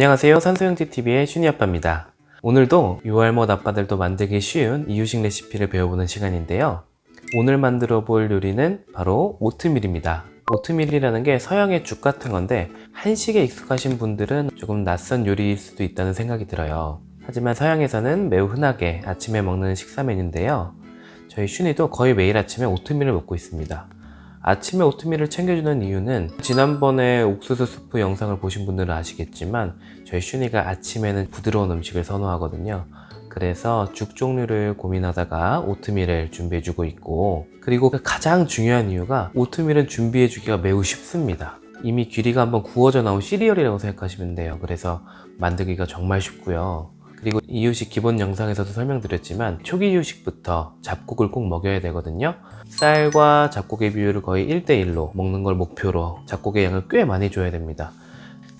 안녕하세요. 산소형제TV의 슈니아빠입니다. 오늘도 유알못 아빠들도 만들기 쉬운 이유식 레시피를 배워보는 시간인데요. 오늘 만들어 볼 요리는 바로 오트밀입니다. 오트밀이라는 게 서양의 죽 같은 건데 한식에 익숙하신 분들은 조금 낯선 요리일 수도 있다는 생각이 들어요. 하지만 서양에서는 매우 흔하게 아침에 먹는 식사 메뉴인데요. 저희 슈니도 거의 매일 아침에 오트밀을 먹고 있습니다. 아침에 오트밀을 챙겨주는 이유는 지난번에 옥수수 수프 영상을 보신 분들은 아시겠지만 저희 슈니가 아침에는 부드러운 음식을 선호하거든요. 그래서 죽 종류를 고민하다가 오트밀을 준비해주고 있고, 그리고 가장 중요한 이유가 오트밀은 준비해주기가 매우 쉽습니다. 이미 귀리가 한번 구워져 나온 시리얼이라고 생각하시면 돼요. 그래서 만들기가 정말 쉽고요. 그리고 이유식 기본 영상에서도 설명드렸지만 초기 이유식부터 잡곡을 꼭 먹여야 되거든요. 쌀과 잡곡의 비율을 거의 1대1로 먹는 걸 목표로 잡곡의 양을 꽤 많이 줘야 됩니다.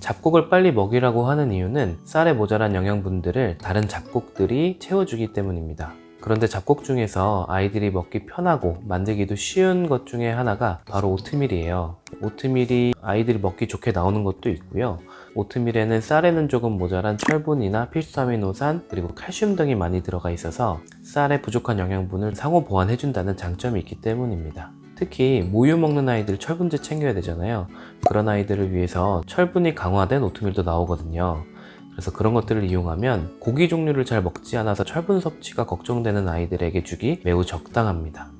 잡곡을 빨리 먹이라고 하는 이유는 쌀에 모자란 영양분들을 다른 잡곡들이 채워주기 때문입니다. 그런데 잡곡 중에서 아이들이 먹기 편하고 만들기도 쉬운 것 중에 하나가 바로 오트밀이에요. 오트밀이 아이들이 먹기 좋게 나오는 것도 있고요. 오트밀에는 쌀에는 조금 모자란 철분이나 필수 아미노산 그리고 칼슘 등이 많이 들어가 있어서 쌀에 부족한 영양분을 상호 보완해준다는 장점이 있기 때문입니다. 특히 모유 먹는 아이들 철분제 챙겨야 되잖아요. 그런 아이들을 위해서 철분이 강화된 오트밀도 나오거든요. 그래서 그런 것들을 이용하면 고기 종류를 잘 먹지 않아서 철분 섭취가 걱정되는 아이들에게 주기 매우 적당합니다.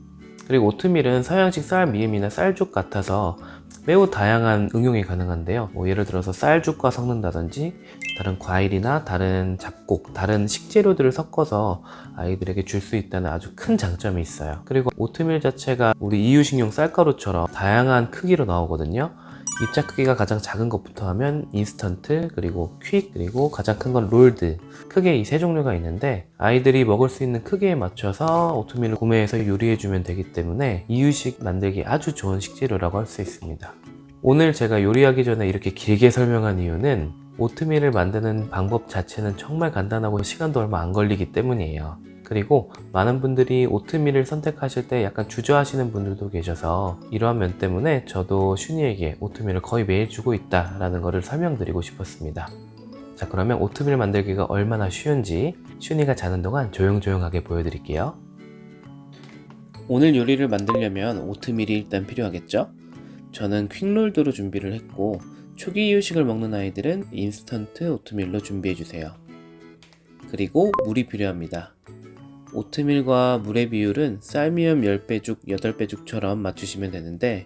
그리고 오트밀은 서양식 쌀미음이나 쌀죽 같아서 매우 다양한 응용이 가능한데요. 예를 들어서 쌀죽과 섞는다든지 다른 과일이나 다른 잡곡, 다른 식재료들을 섞어서 아이들에게 줄 수 있다는 아주 큰 장점이 있어요. 그리고 오트밀 자체가 우리 이유식용 쌀가루처럼 다양한 크기로 나오거든요. 입자 크기가 가장 작은 것부터 하면 인스턴트, 그리고 퀵, 그리고 가장 큰 건 롤드, 크게 이 세 종류가 있는데 아이들이 먹을 수 있는 크기에 맞춰서 오트밀을 구매해서 요리해주면 되기 때문에 이유식 만들기 아주 좋은 식재료라고 할 수 있습니다. 오늘 제가 요리하기 전에 이렇게 길게 설명한 이유는 오트밀을 만드는 방법 자체는 정말 간단하고 시간도 얼마 안 걸리기 때문이에요. 그리고 많은 분들이 오트밀을 선택하실 때 약간 주저하시는 분들도 계셔서 이러한 면 때문에 저도 슈니에게 오트밀을 거의 매일 주고 있다라는 것을 설명드리고 싶었습니다. 자, 그러면 오트밀 만들기가 얼마나 쉬운지 슈니가 자는 동안 조용조용하게 보여드릴게요. 오늘 요리를 만들려면 오트밀이 일단 필요하겠죠? 저는 퀵롤드로 준비를 했고 초기 이유식을 먹는 아이들은 인스턴트 오트밀로 준비해주세요. 그리고 물이 필요합니다. 오트밀과 물의 비율은 쌀미음 10배죽, 8배죽처럼 맞추시면 되는데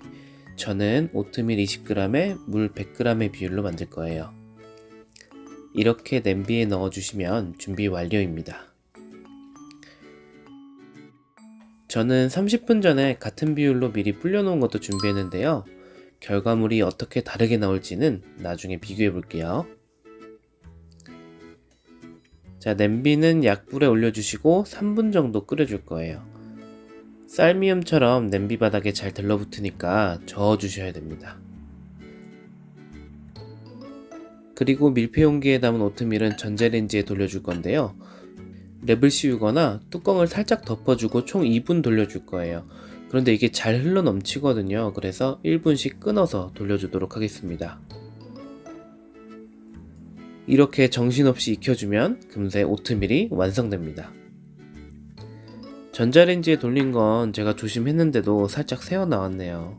저는 오트밀 20g에 물 100g의 비율로 만들 거예요. 이렇게 냄비에 넣어주시면 준비 완료입니다. 저는 30분 전에 같은 비율로 미리 불려놓은 것도 준비했는데요. 결과물이 어떻게 다르게 나올지는 나중에 비교해 볼게요. 자, 냄비는 약불에 올려주시고 3분 정도 끓여줄 거예요. 쌀미음처럼 냄비 바닥에 잘 들러붙으니까 저어주셔야 됩니다. 그리고 밀폐용기에 담은 오트밀은 전자레인지에 돌려줄 건데요. 랩을 씌우거나 뚜껑을 살짝 덮어주고 총 2분 돌려줄 거예요. 그런데 이게 잘 흘러 넘치거든요. 그래서 1분씩 끊어서 돌려주도록 하겠습니다. 이렇게 정신없이 익혀주면 금세 오트밀이 완성됩니다. 전자레인지에 돌린 건 제가 조심했는데도 살짝 새어 나왔네요.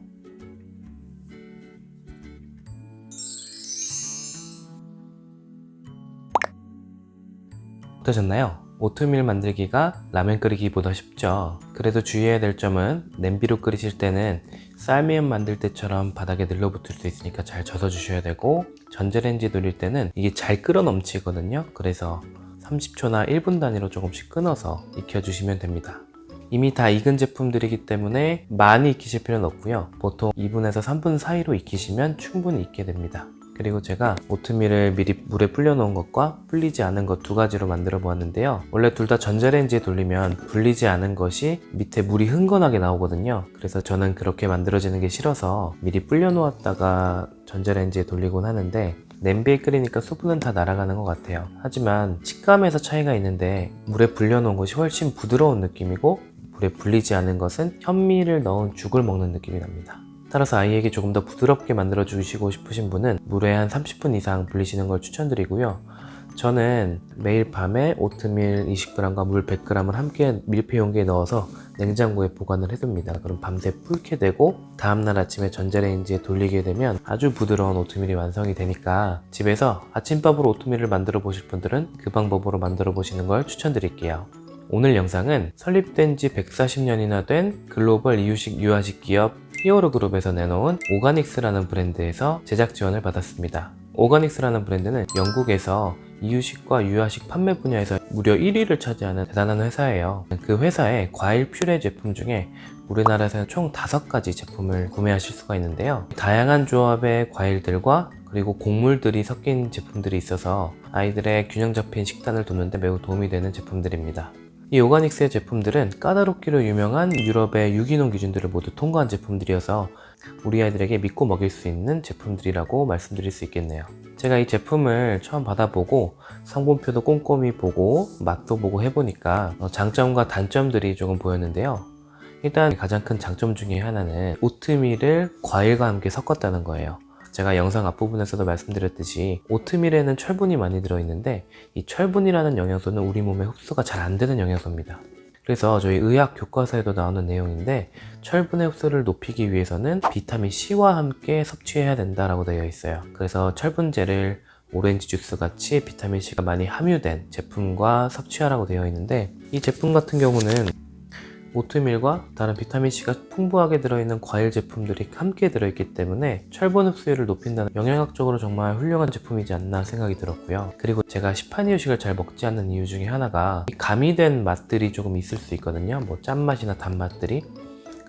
어떠셨나요? 오트밀 만들기가 라면 끓이기보다 쉽죠. 그래도 주의해야 될 점은 냄비로 끓이실 때는 쌀미음 만들 때처럼 바닥에 늘러붙을 수 있으니까 잘 젖어 주셔야 되고, 전자레인지에 돌릴 때는 이게 잘 끓어 넘치거든요. 그래서 30초나 1분 단위로 조금씩 끊어서 익혀주시면 됩니다. 이미 다 익은 제품들이기 때문에 많이 익히실 필요는 없고요. 보통 2분에서 3분 사이로 익히시면 충분히 익게 됩니다. 그리고 제가 오트밀을 미리 물에 불려 놓은 것과 불리지 않은 것 두 가지로 만들어 보았는데요. 원래 둘 다 전자레인지에 돌리면 불리지 않은 것이 밑에 물이 흥건하게 나오거든요. 그래서 저는 그렇게 만들어지는 게 싫어서 미리 불려 놓았다가 전자레인지에 돌리곤 하는데 냄비에 끓이니까 수분은 다 날아가는 것 같아요. 하지만 식감에서 차이가 있는데 물에 불려 놓은 것이 훨씬 부드러운 느낌이고 물에 불리지 않은 것은 현미를 넣은 죽을 먹는 느낌이 납니다. 따라서 아이에게 조금 더 부드럽게 만들어 주시고 싶으신 분은 물에 한 30분 이상 불리시는 걸 추천드리고요. 저는 매일 밤에 오트밀 20g과 물 100g을 함께 밀폐 용기에 넣어서 냉장고에 보관을 해둡니다. 그럼 밤새 불게 되고 다음날 아침에 전자레인지에 돌리게 되면 아주 부드러운 오트밀이 완성이 되니까 집에서 아침밥으로 오트밀을 만들어 보실 분들은 그 방법으로 만들어 보시는 걸 추천드릴게요. 오늘 영상은 설립된 지 140년이나 된 글로벌 이유식 유아식 기업 히어로 그룹에서 내놓은 오가닉스라는 브랜드에서 제작 지원을 받았습니다. 오가닉스라는 브랜드는 영국에서 이유식과 유아식 판매 분야에서 무려 1위를 차지하는 대단한 회사예요. 그 회사의 과일 퓨레 제품 중에 우리나라에서는 총 5가지 제품을 구매하실 수가 있는데요. 다양한 조합의 과일들과 그리고 곡물들이 섞인 제품들이 있어서 아이들의 균형 잡힌 식단을 돕는데 매우 도움이 되는 제품들입니다. 이 오가닉스의 제품들은 까다롭기로 유명한 유럽의 유기농 기준들을 모두 통과한 제품들이어서 우리 아이들에게 믿고 먹일 수 있는 제품들이라고 말씀드릴 수 있겠네요. 제가 이 제품을 처음 받아보고 성분표도 꼼꼼히 보고 맛도 보고 해보니까 장점과 단점들이 조금 보였는데요. 일단 가장 큰 장점 중에 하나는 오트밀을 과일과 함께 섞었다는 거예요. 제가 영상 앞부분에서도 말씀드렸듯이 오트밀에는 철분이 많이 들어있는데 이 철분이라는 영양소는 우리 몸에 흡수가 잘 안 되는 영양소입니다. 그래서 저희 의학 교과서에도 나오는 내용인데 철분의 흡수를 높이기 위해서는 비타민 C와 함께 섭취해야 된다라고 되어 있어요. 그래서 철분제를 오렌지 주스 같이 비타민 C가 많이 함유된 제품과 섭취하라고 되어 있는데 이 제품 같은 경우는 오트밀과 다른 비타민C가 풍부하게 들어있는 과일 제품들이 함께 들어있기 때문에 철분 흡수율을 높인다는 영양학적으로 정말 훌륭한 제품이지 않나 생각이 들었고요. 그리고 제가 시판 이유식을 잘 먹지 않는 이유 중에 하나가 가미된 맛들이 조금 있을 수 있거든요. 뭐 짠맛이나 단맛들이.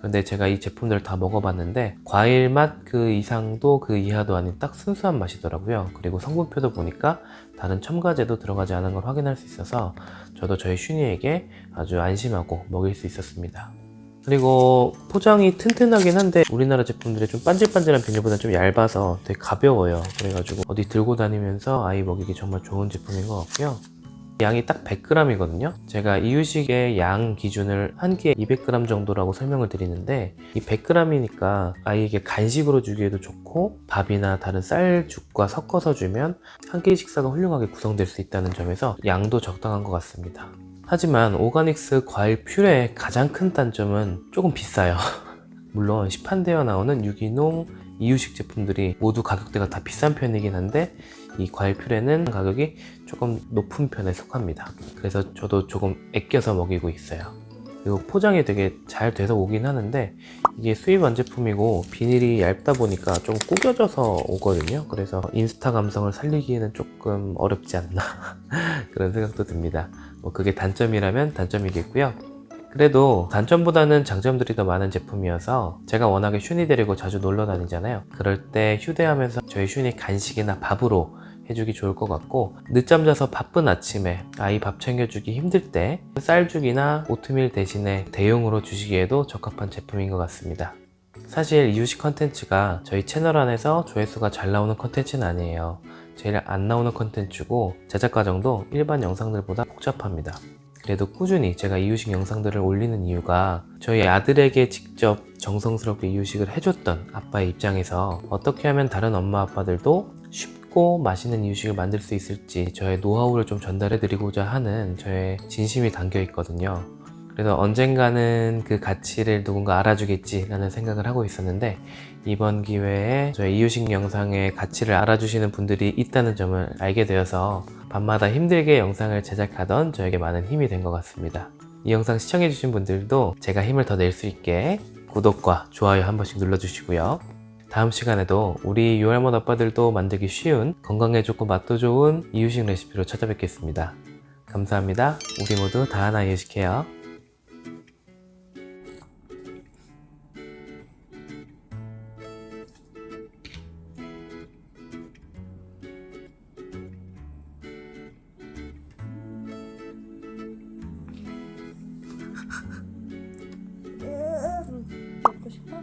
근데 제가 이 제품들을 다 먹어봤는데 과일 맛 그 이상도 그 이하도 아닌 딱 순수한 맛이더라고요. 그리고 성분표도 보니까 다른 첨가제도 들어가지 않은 걸 확인할 수 있어서 저도 저희 슌이에게 아주 안심하고 먹일 수 있었습니다. 그리고 포장이 튼튼하긴 한데 우리나라 제품들이 좀 반질반질한 비닐보다 좀 얇아서 되게 가벼워요. 그래가지고 어디 들고 다니면서 아이 먹이기 정말 좋은 제품인 것 같고요. 양이 딱 100g이거든요. 제가 이유식의 양 기준을 한 끼에 200g 정도라고 설명을 드리는데 이 100g이니까 아이에게 간식으로 주기에도 좋고 밥이나 다른 쌀죽과 섞어서 주면 한 끼 식사가 훌륭하게 구성될 수 있다는 점에서 양도 적당한 것 같습니다. 하지만 오가닉스 과일 퓨레의 가장 큰 단점은 조금 비싸요. 물론 시판되어 나오는 유기농 이유식 제품들이 모두 가격대가 다 비싼 편이긴 한데 이 과일 퓨레는 가격이 조금 높은 편에 속합니다. 그래서 저도 조금 아껴서 먹이고 있어요. 그리고 포장이 되게 잘 돼서 오긴 하는데 이게 수입 완제품이고 비닐이 얇다 보니까 좀 구겨져서 오거든요. 그래서 인스타 감성을 살리기에는 조금 어렵지 않나 그런 생각도 듭니다. 뭐 그게 단점이라면 단점이겠고요. 그래도 단점보다는 장점들이 더 많은 제품이어서 제가 워낙에 슌이 데리고 자주 놀러 다니잖아요. 그럴 때 휴대하면서 저희 슌이 간식이나 밥으로 해주기 좋을 것 같고 늦잠 자서 바쁜 아침에 아이 밥 챙겨주기 힘들 때 쌀죽이나 오트밀 대신에 대용으로 주시기에도 적합한 제품인 것 같습니다. 사실 이유식 컨텐츠가 저희 채널 안에서 조회수가 잘 나오는 컨텐츠는 아니에요. 제일 안 나오는 컨텐츠고 제작 과정도 일반 영상들보다 복잡합니다. 그래도 꾸준히 제가 이유식 영상들을 올리는 이유가 저희 아들에게 직접 정성스럽게 이유식을 해줬던 아빠의 입장에서 어떻게 하면 다른 엄마 아빠들도 쉽고 맛있는 이유식을 만들 수 있을지 저의 노하우를 좀 전달해 드리고자 하는 저의 진심이 담겨 있거든요. 그래서 언젠가는 그 가치를 누군가 알아주겠지 라는 생각을 하고 있었는데 이번 기회에 저의 이유식 영상의 가치를 알아주시는 분들이 있다는 점을 알게 되어서 밤마다 힘들게 영상을 제작하던 저에게 많은 힘이 된 것 같습니다. 이 영상 시청해주신 분들도 제가 힘을 더 낼 수 있게 구독과 좋아요 한 번씩 눌러주시고요. 다음 시간에도 우리 유알못 아빠들도 만들기 쉬운 건강에 좋고 맛도 좋은 이유식 레시피로 찾아뵙겠습니다. 감사합니다. 우리 모두 다 하나 이유식해요. 먹고 싶어?